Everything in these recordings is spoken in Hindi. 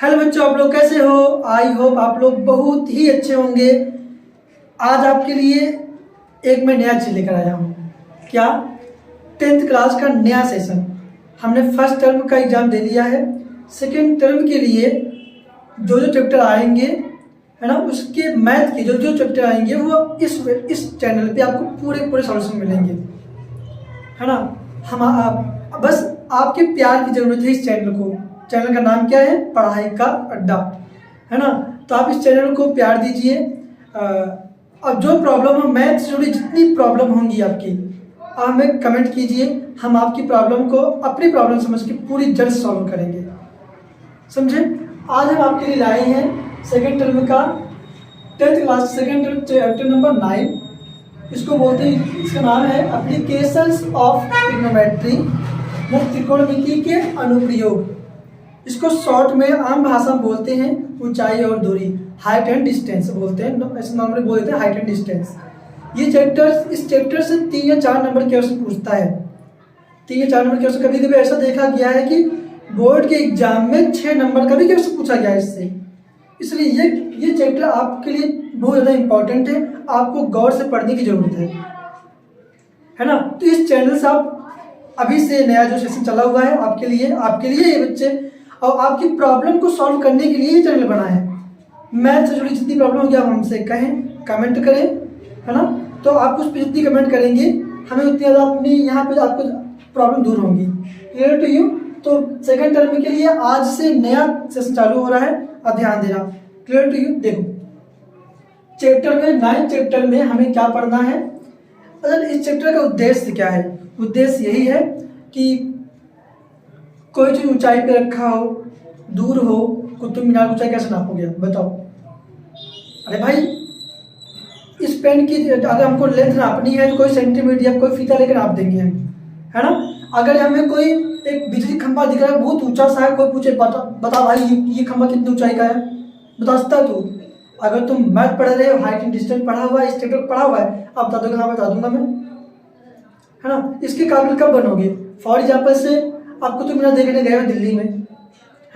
हेलो बच्चों, आप लोग कैसे हो? आई होप आप लोग बहुत ही अच्छे होंगे। आज आपके लिए एक मैं नया चीज़ लेकर आया हूँ। क्या? 10th क्लास का नया सेशन। हमने फर्स्ट टर्म का एग्ज़ाम दे लिया है। सेकेंड टर्म के लिए जो जो चैप्टर आएंगे, है ना, उसके मैथ के जो जो चैप्टर आएंगे वो इस चैनल पे आपको पूरे पूरे सॉल्यूशन मिलेंगे, है ना। बस आपके प्यार की ज़रूरत है इस चैनल को। चैनल का नाम क्या है? पढ़ाई का अड्डा, है ना। तो आप इस चैनल को प्यार दीजिए। अब जो प्रॉब्लम हो, मैथ से जुड़ी जितनी प्रॉब्लम होंगी आपकी, आप हमें कमेंट कीजिए। हम आपकी प्रॉब्लम को अपनी प्रॉब्लम समझ के पूरी जड़ सॉल्व करेंगे, समझे। आज हम आपके लिए लाए हैं सेकेंड टर्म का 10th class second term chapter number 9। इसको बोलते हैं, इसका नाम है एप्लीकेशंस ऑफ ट्रिग्नोमेट्री, त्रिकोणमिति के अनुप्रयोग। इसको शॉर्ट में आम भाषा में बोलते हैं ऊंचाई और दूरी, हाइट एंड डिस्टेंस बोलते हैं, ऐसे नॉर्मली बोल देते हैं हाइट एंड डिस्टेंस। ये चैप्टर, इस चैप्टर से 3 या 4 नंबर के क्वेश्चन पूछता है। 3 या 4 नंबर के क्वेश्चन, कभी कभी ऐसा देखा गया है कि बोर्ड के एग्जाम में 6 नंबर का भी क्वेश्चन पूछा गया है इससे। इसलिए ये चैप्टर आपके लिए बहुत ज़्यादा इंपॉर्टेंट है, आपको गौर से पढ़ने की जरूरत है ना। तो इस चैनल से आप अभी से नया जो सेशन चला हुआ है आपके लिए ये बच्चे, और आपकी प्रॉब्लम को सॉल्व करने के लिए ये चैनल बना है। मैथ से जुड़ी जितनी प्रॉब्लम होगी आप हमसे कहें, कमेंट करें, है ना। तो आप उस पर जितनी कमेंट करेंगे हमें उतनी ज़्यादा अपनी यहाँ पे आपको प्रॉब्लम दूर होंगी। Clear to you? तो सेकंड टर्म के लिए आज से नया सेशन चालू हो रहा है, आप ध्यान देना। Clear to you? देखो चैप्टर में 9 चैप्टर में हमें क्या पढ़ना है। अगर इस चैप्टर का उद्देश्य क्या है? उद्देश्य यही है कि कोई चीज ऊंचाई पे रखा हो, दूर हो, कुतुब मीनार ऊंचाई कैसे नापोगे बताओ? अरे भाई, इस पेन की अगर हमको लेंथ नापनी है तो कोई सेंटीमीटर या कोई फीता लेकर नाप देंगे हम, है ना। अगर हमें कोई एक बिजली खंभा दिख रहा है बहुत ऊंचा सा है, कोई पूछे बता भाई ये खंभा कितनी ऊंचाई का है, बता सकता है तू? अगर तुम मैथ पढ़ रहे हो, हाइट एंड डिस्टेंस पढ़ा हुआ है, इस चैप्टर पढ़ा हुआ है, आप बता दोगे? हाँ बता दूंगा मैं, है ना। इसके काबिल कब बनोगे? फॉर एग्जाम्पल से आप कुतुब मीनार देखने गए हो दिल्ली में,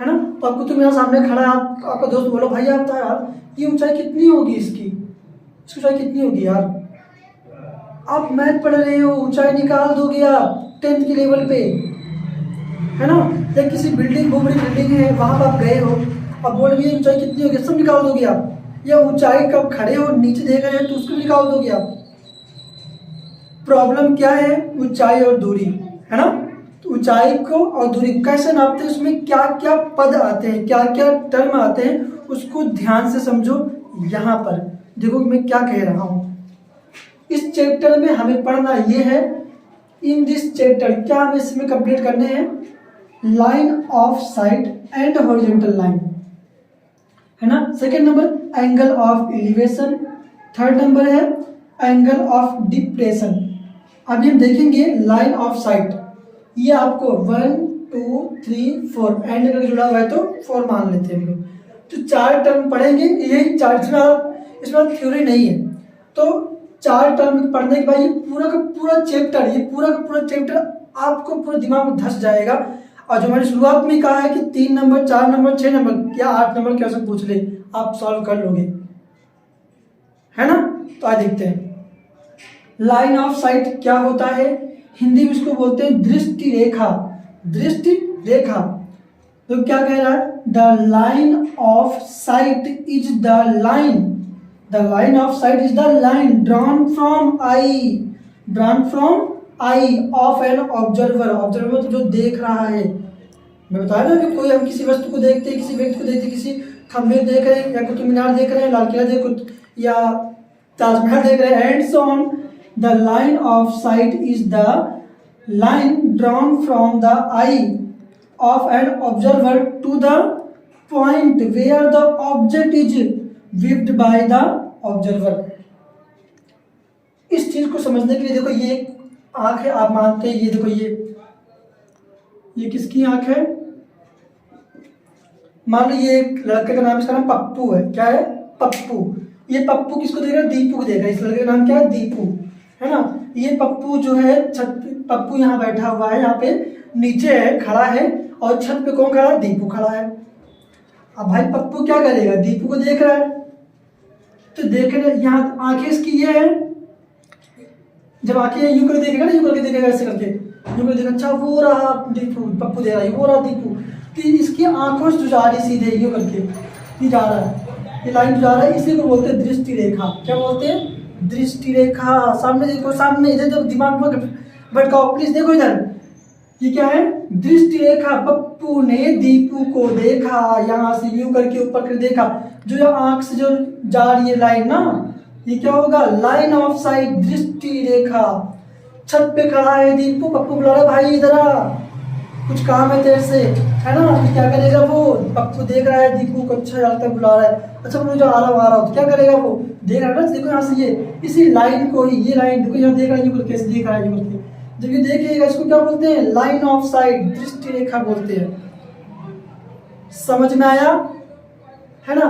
है ना, तो आप कुतुब मीनार सामने खड़ा है, आपका दोस्त बोलो भाई आप बता यार ये ऊंचाई कितनी होगी, इसकी ऊंचाई कितनी होगी यार। आप मैथ पढ़ रहे हो, ऊंचाई निकाल दोगे आप 10th के लेवल पे, है ना। या किसी बिल्डिंग, बहुत बड़ी बिल्डिंग है, वहां पर आप गए हो, अब बोल रही है ऊंचाई कितनी होगी, सब निकाल दोगे आप। या ऊंचाई कब खड़े हो, नीचे देख रहे हो तो उसको निकाल दोगे आप। प्रॉब्लम क्या है? ऊंचाई और दूरी, है ना। तो ऊंचाई को और दूरी कैसे नापते हैं, उसमें क्या क्या पद आते हैं, क्या क्या टर्म आते हैं, उसको ध्यान से समझो। यहाँ पर देखो मैं क्या कह रहा हूँ। इस चैप्टर में हमें पढ़ना ये है, इन दिस चैप्टर क्या हमें इसमें कंप्लीट करने हैं? Line of site and horizontal line, है ना। Second number angle of elevation, third number है एंगल ऑफ डिप्रेशन। अभी हम देखेंगे लाइन ऑफ साइट, ये आपको 1 2 3 4 एंड करके जुड़ा हुआ है तो 4 मान लेते हैं हम लोग। तो 4 टर्म पढ़ेंगे, यही 4, इसमें थ्योरी नहीं है। तो 4 टर्म पढ़ने के बाद ये पूरा का पूरा चैप्टर आपको पूरा दिमाग में धस जाएगा। और जो मैंने शुरुआत में कहा है कि 3 नंबर 4 नंबर 6 नंबर या 8 नंबर कैसे पूछ ले, आप सॉल्व कर लोगे, है ना। तो आज देखते हैं लाइन ऑफ साइट क्या होता है। हिंदी में इसको बोलते हैं दृष्टि रेखा। दृष्टि रेखा तो क्या कह रहा है? The line of site is the line, the line of site is the line drawn from I of an observer. Observer तो जो देख रहा है, मैं बताया ना कि कोई हम किसी वस्तु को देखते हैं, किसी व्यक्ति को देखते हैं, किसी खंभे देख रहे हैं, या कुतुब मीनार देख रहे हैं, लाल किला देख या ताजमहल देख रहे हैं, and so on. The line of site is the line drawn from the eye of an observer to the point where the object is viewed by the observer। इस चीज को समझने के लिए देखो, ये आंख है, आप मानते हैं, ये देखो ये किसकी आंख है? मान लो ये एक लड़के का नाम, इसका नाम पप्पू है। क्या है? पप्पू। ये पप्पू किसको देख रहा है? दीपू को देख रहा है। इस लड़के का नाम क्या है? दीपू, है ना। ये पप्पू जो है पप्पू यहाँ बैठा हुआ है, यहाँ पे नीचे है, खड़ा है, और छत पे कौन खड़ा है? दीपू खड़ा है। अब भाई पप्पू क्या करेगा, दीपू को देख रहा है, तो देखने यहाँ आंखें इसकी ये है, जब आंखें यूं करके देखेगा ना, यूं करके देखेगा ऐसे करके, यूं करके देखा, अच्छा वो रहा दीपू, पप्पू दे रहा है, वो रहा दीपू, तो इसकी आंखों से जा रही सीधे यूं करके, ये जा रहा है, ये लाइन जा रहा है, इसी को बोलते हैं दृष्टि रेखा। क्या बोलते हैं, दृष्टि रेखा। सामने देखो, सामने इधर जब दिमाग में भटकाओ प्लीज, देखो इधर, ये क्या है, दृष्टि रेखा। पप्पू ने दीपू को देखा, यहाँ से यूं करके ऊपर कर देखा, जो ये आंख से जो जा रही है लाइन ना, ये क्या होगा, लाइन ऑफ साइट, दृष्टि रेखा। छत पे खड़ा है दीपू, पप्पू बुला रहा है, भाई इधर आ, कुछ काम है तेरे से, है ना। तो क्या करेगा वो, पप्पू देख रहा है दीपू को, अच्छा जाता है, बुला रहा है, अच्छा मुझे आ रहा हो, तो क्या करेगा वो, देख रहा है ना, देखो यहाँ से ये इसी लाइन को ही, ये लाइन देखो यहाँ देख रहा है, कैसे देख रहा है, करके जब ये देखेगा इसको क्या बोलते हैं, लाइन ऑफ साइट, दृष्टि रेखा बोलते हैं। समझ में आया, है ना।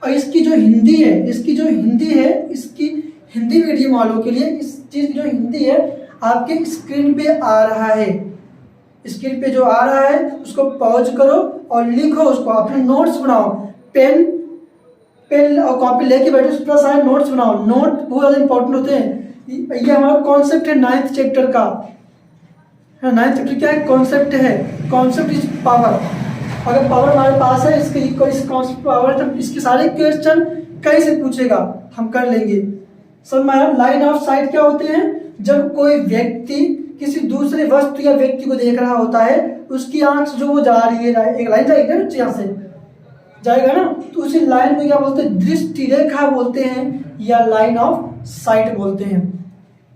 और इसकी जो हिंदी है, इसकी जो हिंदी है, इसकी हिंदी वीडियो वालों के लिए इस चीज की जो हिंदी है आपके स्क्रीन पे आ रहा है, स्क्रीन पे जो आ रहा है उसको पॉज करो और लिखो उसको, अपने नोट्स बनाओ, पेन और कॉपी लेके बैठो, उस पर सारे नोट्स बनाओ। नोट बहुत ज़्यादा इंपॉर्टेंट होते हैं। ये हमारा कॉन्सेप्ट है 9th चैप्टर का, है 9th चैप्टर क्या है, कॉन्सेप्ट है, कॉन्सेप्ट इज पावर। अगर पावर हमारे पास है, इसके इस कॉन्सेप्ट पावर है, तो इसके सारे क्वेश्चन कहीं से पूछेगा, हम कर लेंगे। सब लाइन ऑफ साइट क्या होते हैं, जब कोई व्यक्ति किसी दूसरे वस्तु या व्यक्ति को देख रहा होता है, उसकी आंख से जो वो जा रही है, एक लाइन जाएगी ना यहाँ से जाएगा ना, तो उसी लाइन को क्या बोलते हैं, दृष्टि रेखा बोलते हैं या लाइन ऑफ साइट बोलते हैं।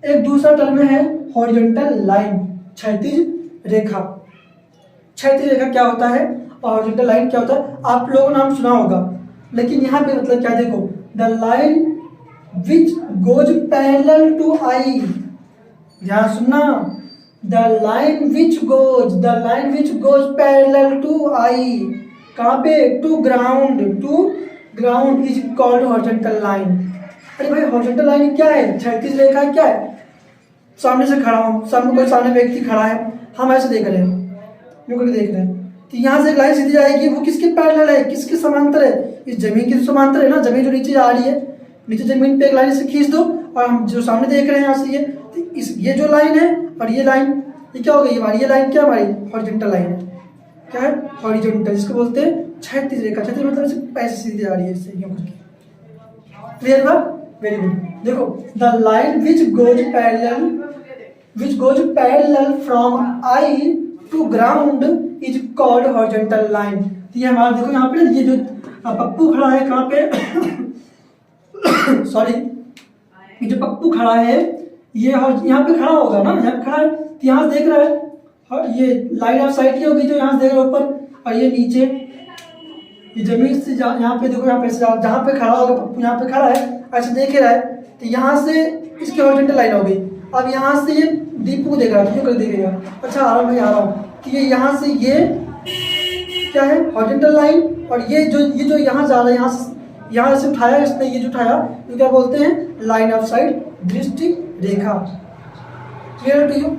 एक दूसरा टर्म है हॉरिजॉन्टल लाइन, क्षैतिज रेखा। क्षैतिज रेखा क्या होता है और हॉरिजॉन्टल लाइन क्या होता है, आप लोगों ने नाम सुना होगा, लेकिन यहाँ पे मतलब क्या, देखो, the line which goes parallel to eye, ध्यान सुनना, the line which goes parallel to eye, कहाँ पे, to ground is called horizontal line. अरे भाई हॉरिजॉन्टल लाइन क्या है, क्षैतिज रेखा क्या है, सामने से खड़ा हूँ, सामने व्यक्ति खड़ा है, हम ऐसे देख रहे हैं, यूं करके देख रहे हैं, तो यहाँ से एक लाइन सीधी जाएगी, वो किसके पैरेलल है, किसके समांतर है, इस जमीन के समांतर है ना, जमीन जो नीचे आ रही है, नीचे जमीन पे एक लाइन से खींच दो, और हम जो सामने देख रहे हैं यहाँ से ये, तो ये जो लाइन है और ये लाइन, ये क्या हो गई हमारी, ये लाइन क्या हमारी हॉरिजॉन्टल लाइन है, क्या है, हॉरिजॉन्टल, जिसको बोलते हैं क्षैतिज रेखा। क्षैतिज मतलब ऐसे सीधी आ रही है, इससे यूं करके, क्लियर बा, वेरी गुड। देखो, the line which goes parallel from eye to ground is called horizontal line. तो ये हमारा देखो यहाँ पे, ये जो पप्पू खड़ा है कहाँ पे सॉरी, ये जो पप्पू खड़ा है, ये यहाँ पे खड़ा होगा ना, यहाँ पे खड़ा है, तो यहाँ से देख रहा है, ये लाइन ऑफ साइट ये होगी जो यहाँ से देख रहा है ऊपर, और ये नीचे, ये जमीन से यहाँ पे देखो, यहाँ पे जहाँ पे खड़ा होगा पप्पू, यहाँ पे खड़ा है, ऐसे देख रहा है, तो यहाँ से इसकी हॉरिजॉन्टल लाइन हो गई। अब यहाँ से ये दीपू को देख रहा है, क्यों कर देखेगा, अच्छा आ रहा हूँ भाई, आ रहा हूँ, तो ये यहाँ से ये क्या है, हॉरिजॉन्टल लाइन, और ये जो यहाँ जा रहा है, यहाँ से उठाया इसने, ये जो उठाया तो क्या बोलते हैं, लाइन ऑफ साइट, दृष्टि रेखा। Clear to you.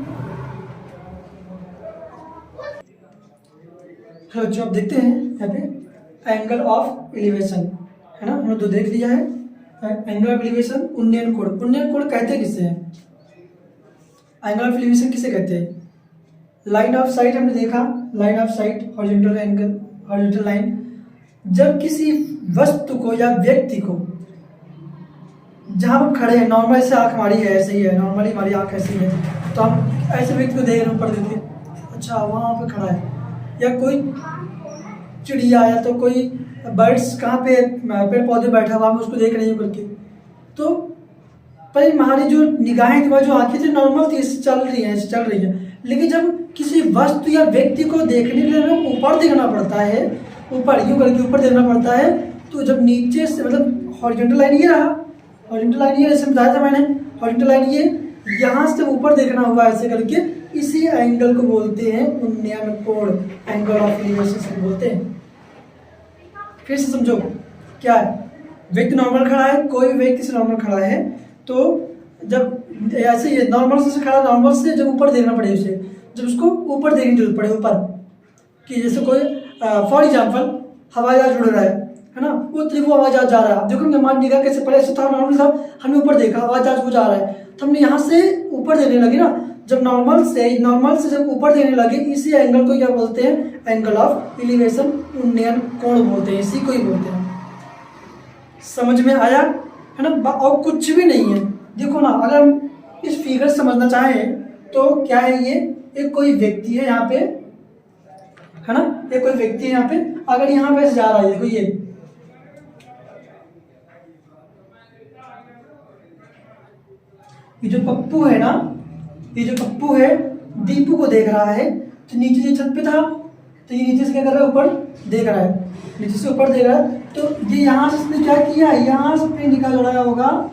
हेलो बच्चों, आप देखते हैं यहाँ पे एंगल ऑफ एलिवेशन, है ना, हमने दो देख लिया है, एंगल ऑफ एलिवेशन, उन्नयन कोण कहते किसे हैं, एंगल ऑफ एलिवेशन किसे कहते हैं, लाइन ऑफ साइट हमने देखा, line of site, horizontal angle, horizontal line, जब किसी वस्तु को या व्यक्ति को, जहाँ हम खड़े हैं, नॉर्मल से आँख हमारी है ऐसे ही है, नॉर्मली हमारी आँख ऐसी है, तो हम ऐसे व्यक्ति को देख रहे ऊपर देखे, अच्छा वहाँ पे खड़ा है, या कोई चिड़िया या तो कोई बर्ड्स कहाँ पे पेड़ पौधे बैठा हुआ, हम उसको देख रहे हैं करके, तो पर हमारी जो निगाहें थी, जो आँखें थी नॉर्मल थी, चल रही है, लेकिन जब किसी वस्तु या व्यक्ति को देखने के लिए हमें ऊपर देखना पड़ता है, ऊपर यूँ करके ऊपर देखना पड़ता है, तो जब नीचे से मतलब हॉरिजॉन्टल लाइन ये रहा, हॉरिजॉन्टल लाइन ये जैसे बताया था मैंने, हॉरिजॉन्टल लाइन ये यहाँ से ऊपर देखना हुआ ऐसे करके, इसी एंगल को बोलते हैं उन्नयन कोण, एंगल ऑफ एलिवेशन से बोलते हैं। फिर से समझो क्या है, व्यक्ति नॉर्मल खड़ा है, कोई व्यक्ति से नॉर्मल खड़ा है, तो जब ऐसे ये नॉर्मल से खड़ा, नॉर्मल से जब ऊपर देखना पड़े उसे, जब उसको ऊपर देखने की जरूरत पड़े, ऊपर कि जैसे कोई फॉर एग्जाम्पल हवाई जहाज उड़ रहा है ना, वो हवाई जहाज जा रहा है। देखो हमारी निगाह कैसे पहले ऐसे था, नॉर्मल था, हमने ऊपर देखा हवाई जहाज वो जा रहा है, तो हमने यहाँ से ऊपर देखने लगे ना। जब नॉर्मल से जब ऊपर देखने लगे, इसी एंगल को क्या बोलते हैं, एंगल ऑफ एलिवेशन, उन्नयन कोण बोलते हैं, इसी को ही बोलते हैं। समझ में आया है ना। और कुछ भी नहीं है। देखो ना, अगर हम इस फिगर समझना चाहें तो क्या है, ये एक कोई व्यक्ति है यहाँ पे, है ना, एक कोई व्यक्ति है यहाँ पे, अगर यहाँ पे जा रहा है, देखो ये जो पप्पू है ना, ये जो पप्पू है दीपू को देख रहा है। तो नीचे से छत पे था, तो ये नीचे से क्या कर रहा है, ऊपर देख रहा है, नीचे से ऊपर देख रहा है। तो ये यहाँ से इसने क्या किया, यहाँ से अपनी निगाह लड़ाया होगा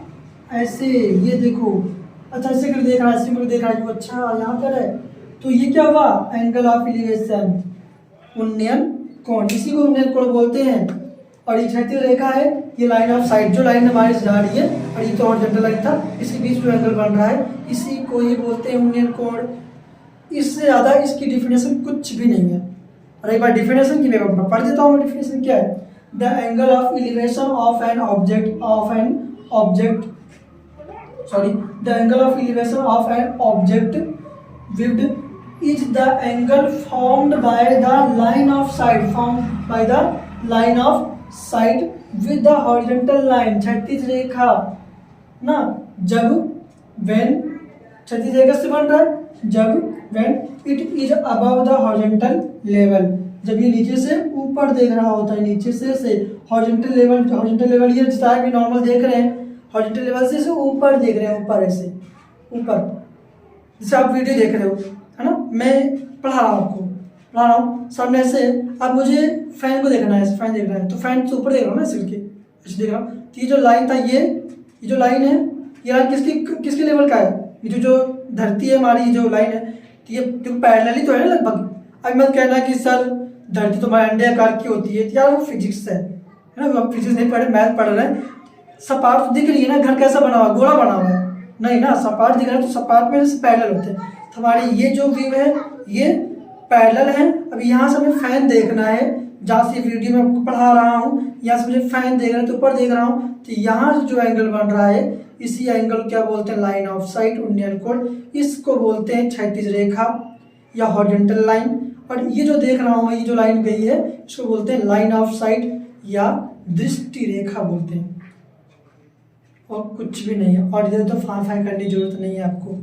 ऐसे, ये देखो, अच्छा ऐसे कर देख रहा है, ऐसे कर देख रहा है, अच्छा यहाँ पर है। तो ये क्या हुआ, एंगल ऑफ एलिवेशन, उन्नयन कोण, इसी को उन्नयन कोण बोलते हैं। और ये क्षैतिज रेखा है, ये लाइन ऑफ साइट, जो लाइन हमारे से जा रही है, और ये तो हॉरिजॉन्टल लाइन था, इसके बीच जो एंगल बन रहा है, इसी को ये बोलते हैं उन्नयन कोण। इससे ज़्यादा इसकी डिफिनेशन कुछ भी नहीं है। और एक बार डिफिनेशन की मैं पढ़ देता हूँ। डिफिनेशन क्या है, the angle of elevation of an object sorry, the angle of elevation of an object is the angle formed by the line of sight with the horizontal line, क्षैतिज रेखा ना। जब when क्षैतिज रेखा से बन रहा है, जब when it is above the horizontal level, जब ये नीचे से ऊपर देख रहा होता है, नीचे से हॉरिजॉन्टल लेवल ये जितना भी नॉर्मल देख रहे हैं, हॉरिजॉन्टल लेवल से ऊपर देख रहे हैं, ऊपर ऐसे ऊपर, जैसे आप वीडियो देख रहे हो, है ना, मैं पढ़ा रहा हूँ सामने से, अब मुझे फैन को देखना है, फैन देखना है, तो फैन से ऊपर देख रहा हूँ ना, सिर के ऐसे देख रहा हूँ। तो ये जो लाइन था, ये जो लाइन है, ये लाइन किसके लेवल का है, ये जो धरती है हमारी, जो लाइन है, तो ये पैरेलल ही तो है ना लगभग। अब मत कहना कि सर धरती तो हमारे अंडे आकार की होती है, यार वो फिजिक्स है ना, हम फिजिक्स नहीं पढ़े, मैथ पढ़ रहे हैं। सपाट तो दिख रही है ना, घर कैसा बना हुआ, गोला बना हुआ है नहीं ना, सपाट दिख रहा है, तो सपाट में जैसे पैरेलल होते हैं। तो हमारी ये जो व्यू है ये पैरेलल है। अब यहाँ से हमें फैन देखना है, जहाँ से वीडियो में आपको पढ़ा रहा हूँ, यहाँ से मुझे फैन देखना है, तो ऊपर देख रहा हूँ, तो यहाँ से जो एंगल बन रहा है, इसी एंगल क्या बोलते हैं, लाइन ऑफ साइट, उन्नयन कोण, इसको बोलते हैं क्षैतिज रेखा या हॉरिजॉन्टल लाइन। और ये जो देख रहा हूँ मैं, ये जो लाइन गई है, इसको बोलते हैं लाइन ऑफ साइट या दृष्टि रेखा बोलते हैं, और कुछ भी नहीं है। और इधर तो फाई करने की जरूरत नहीं है आपको,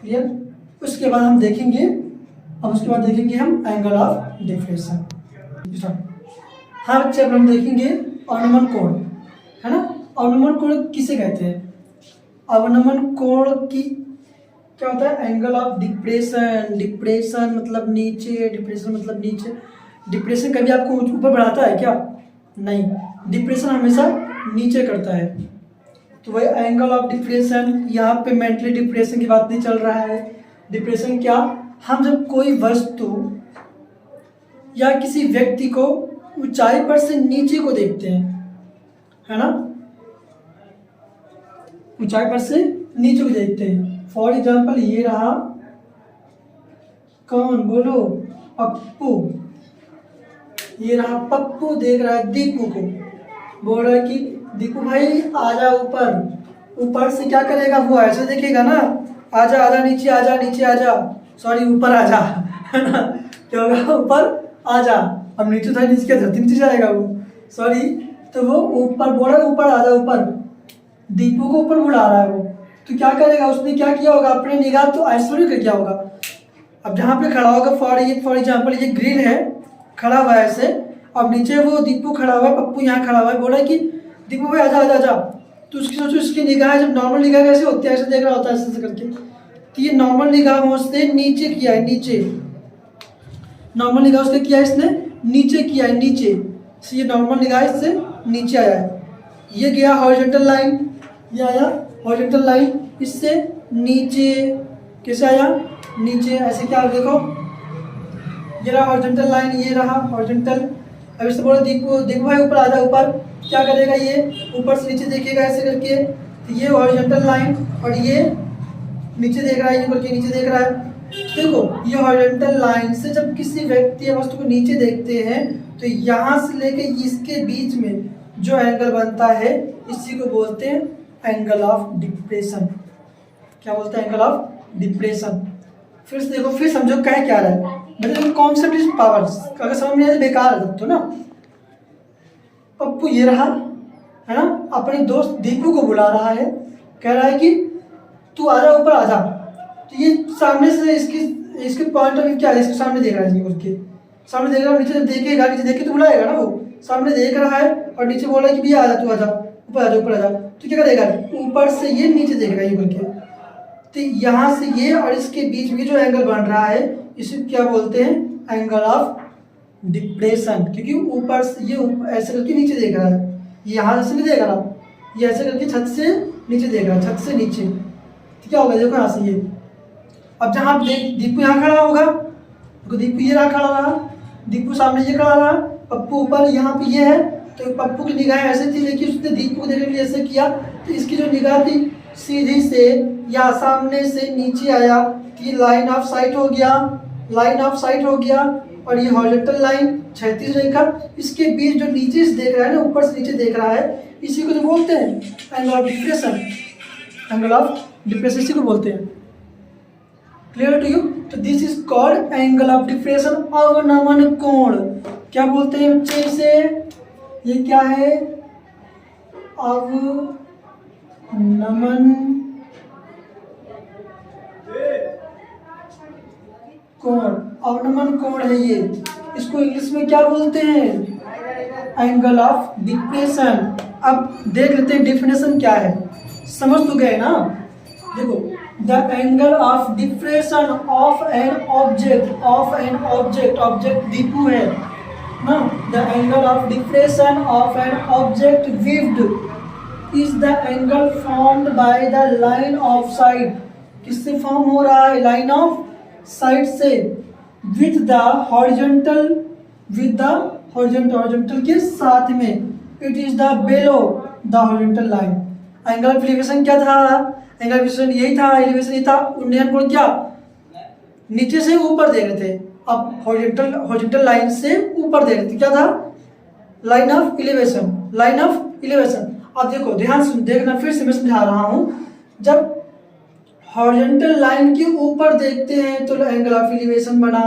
क्लियर। उसके बाद हम देखेंगे, हम एंगल ऑफ डिफ्रेक्शन। हाँ बच्चे, अब हम देखेंगे अवनमन कोण, है ना। अवनमन कोण किसे कहते हैं, अवनमन कोण की क्या होता है, एंगल ऑफ डिप्रेशन मतलब नीचे, डिप्रेशन कभी आपको ऊपर बढ़ाता है क्या, नहीं, डिप्रेशन हमेशा नीचे करता है। तो वही एंगल ऑफ डिप्रेशन, यहाँ पे मेंटली डिप्रेशन की बात नहीं चल रहा है। डिप्रेशन क्या, हम जब कोई वस्तु या किसी व्यक्ति को ऊंचाई पर से नीचे को देखते हैं, है ना, ऊंचाई पर से नीचे को देखते हैं। फॉर एग्जाम्पल ये रहा, कौन बोलो, पप्पू, ये रहा पप्पू देख रहा है दीपू को, बोल रहा है कि दीपू भाई आजा ऊपर से क्या करेगा, वो ऐसे देखेगा ना, आजा नीचे आजा, सॉरी ऊपर आजा, है ना, क्या होगा, ऊपर आजा। अब नीचे था, नीचे धरती नीचे जाएगा वो, सॉरी, तो वो ऊपर बोल रहा है, ऊपर आजा, ऊपर दीपू को ऊपर बुला रहा है वो। तो क्या करेगा, उसने क्या किया होगा, अपने निगाह तो ऐश्वर्य कर किया होगा। अब जहाँ पे खड़ा होगा, फॉर एग्जाम्पल ये ग्रिल है, खड़ा हुआ है ऐसे, अब नीचे वो दीपू खड़ा हुआ है, पप्पू यहाँ खड़ा हुआ है, बोला कि दीपू भाई आजा। तो उसकी सोचो, उसकी निगाह जब नॉर्मल निगाह कैसे होती है, ऐसे देख रहा होता है ऐसे करके, तो ये नॉर्मल निगाह में उसने नीचे किया है, नॉर्मल निगाह उसने किया है, इसने नीचे किया है, नीचे से ये नॉर्मल निगाह इससे नीचे आया है। ये गया हॉरिजॉन्टल लाइन, ये आया हॉरिजॉन्टल लाइन, इससे नीचे कैसे आया, नीचे ऐसे, क्या देखो, ये रहा हॉरिजॉन्टल लाइन, ये रहा हॉरिजॉन्टल। अब इससे बोलो दीपू भाई ऊपर आजा, ऊपर क्या करेगा, ये ऊपर से नीचे देखेगा ऐसे करके, तो ये हॉरिजॉन्टल लाइन, और ये नीचे देख रहा है, ये ऊपर के नीचे देख रहा है। देखो ये हॉरिजॉन्टल लाइन से जब किसी व्यक्ति या वस्तु को नीचे देखते हैं, तो यहाँ से लेके इसके बीच में जो एंगल बनता है इसी को बोलते हैं एंगल ऑफ डिप्रेशन। क्या बोलते हैं? Angle of depression. फिर से देखो, फिर समझो कह क्या रहा है, मतलब कॉन्सेप्ट इज पावर्स। अगर समझ में आए तो बेकार है तो ना। पप्पू ये रहा है ना, अपने दोस्त दीपू को बुला रहा है, कह रहा है कि तू आजा, ऊपर आजा। तो ये सामने से इसके पॉइंट ऑफ व्यू क्या है, इसके सामने देख रहा है, उसके सामने देख रहा है, नीचे देखेगा, नीचे देख के तो बुलाएगा ना, वो सामने देख रहा है और नीचे बोल रहा है कि भैया आजा, तू आजा, ऊपर आजा, ऊपर आजा। तो क्या करेगा, ऊपर से ये नीचे देख रहा है ये बोल के। तो यहाँ से ये और इसके बीच में जो एंगल बन रहा है इसे क्या बोलते हैं, एंगल ऑफ डिप्रेशन। क्योंकि ऊपर से ये ऐसे करके नीचे देख रहा है, ये यहाँ से नहीं देख रहा, ये ऐसे करके छत से नीचे देख रहा है, छत से नीचे। तो क्या होगा, देखो यहाँ से ये, अब जहाँ दीपू यहाँ खड़ा होगा, तो दीपू ये रहा खड़ा रहा, दीपू सामने ये खड़ा रहा, पप्पू ऊपर यहाँ पे ये है। तो पप्पू की निगाह ऐसे थी, लेकिन उसने दीपू को देखने के लिए ऐसे किया, तो इसकी जो निगाह थी सीधी से या सामने से नीचे आया, कि लाइन ऑफ साइट हो गया, लाइन ऑफ साइट हो गया। और ये हॉरिजॉन्टल लाइन क्षैतिज रेखा, इसके बीच जो नीचे से देख रहा है ना, ऊपर से नीचे देख रहा है, इसी को जो बोलते हैं angle of depression. Angle of depression इसी को बोलते हैं। Clear to you? तो this is called angle of depression, अवनमन कोण। क्या बोलते हैं बच्चे इसे, ये क्या है, अवनमन कोण। अवनमन कोण है ये, इसको इंग्लिश में क्या बोलते हैं, एंगल ऑफ डिप्रेशन। अब देख लेते हैं डेफिनेशन क्या है, समझ तो गए ना। देखो, the angle of depression of an object, object दीपू है ना, the angle of depression of an object viewed is the angle formed by the line of sight. किससे फॉर्म हो रहा है, लाइन ऑफ साइड से, विथ द हॉरिजॉन्टल, हॉरिजॉन्टल के साथ में, it is the below the horizontal line. Angle of elevation क्या था, एंगल ऑफ एलिवेशन यही था, एलिवेशन यही था। उन्नयन कोण क्या, नीचे से ऊपर देख रहे थे, अब हॉरिजॉन्टल लाइन से ऊपर देख रहे थे, क्या था, line of elevation, line of elevation. अब देखो, ध्यान से देखना, फिर से मैं समझा रहा हूं। जब हॉरिजॉन्टल लाइन के ऊपर देखते हैं तो एंगल ऑफ एलिवेशन बना,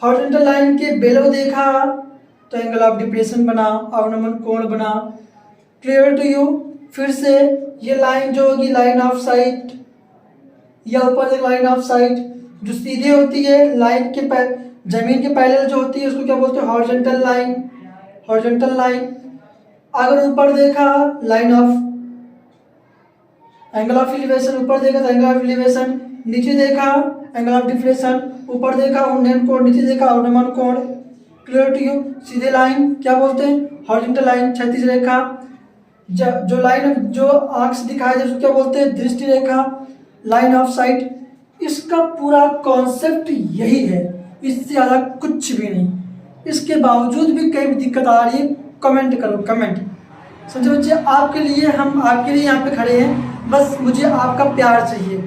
हॉरिजॉन्टल लाइन के बेलो देखा तो एंगल ऑफ डिप्रेशन बना, अवनमन कोण बना। Clear to you? फिर से ये लाइन जो होगी लाइन ऑफ साइट, या ऊपर एक लाइन ऑफ साइट जो सीधे होती है, लाइन के जमीन के पैरेलल जो होती है उसको क्या बोलते हैं, हॉरिजॉन्टल लाइन, हॉरिजॉन्टल लाइन। अगर ऊपर देखा line of angle of elevation, ऊपर देखा तो एंगल ऑफ एलिवेशन, नीचे देखा एंगल ऑफ डिप्रेशन, ऊपर देखा उन्नयन कोण, नीचे देखा अवनमन कोण। Clear to you? सीधे लाइन क्या बोलते हैं, हॉरिजॉन्टल लाइन, क्षैतिज रेखा। जो लाइन जो आंख से दिखाई दे उसको क्या बोलते हैं, दृष्टि रेखा, लाइन ऑफ साइट। इसका पूरा कॉन्सेप्ट यही है, इससे ज़्यादा कुछ भी नहीं। इसके बावजूद भी कई दिक्कत आ रही है, कमेंट करो, कमेंट। समझे बच्चे, आपके लिए हम आपके लिए यहाँ पे खड़े हैं, बस मुझे आपका प्यार चाहिए,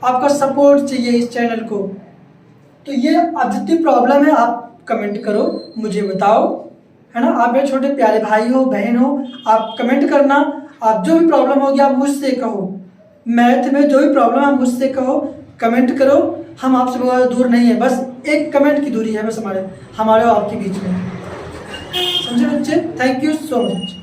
आपका सपोर्ट चाहिए इस चैनल को। तो ये अब जितनी प्रॉब्लम है आप कमेंट करो, मुझे बताओ, है ना। आप मेरे छोटे प्यारे भाई हो, बहन हो, आप कमेंट करना। आप जो भी प्रॉब्लम होगी आप मुझसे कहो, मैथ में जो भी प्रॉब्लम आप मुझसे कहो, कमेंट करो। हम आपसे बहुत दूर नहीं है, बस एक कमेंट की दूरी है बस हमारे और आपके बीच में। समझे बच्चे? Thank you so much.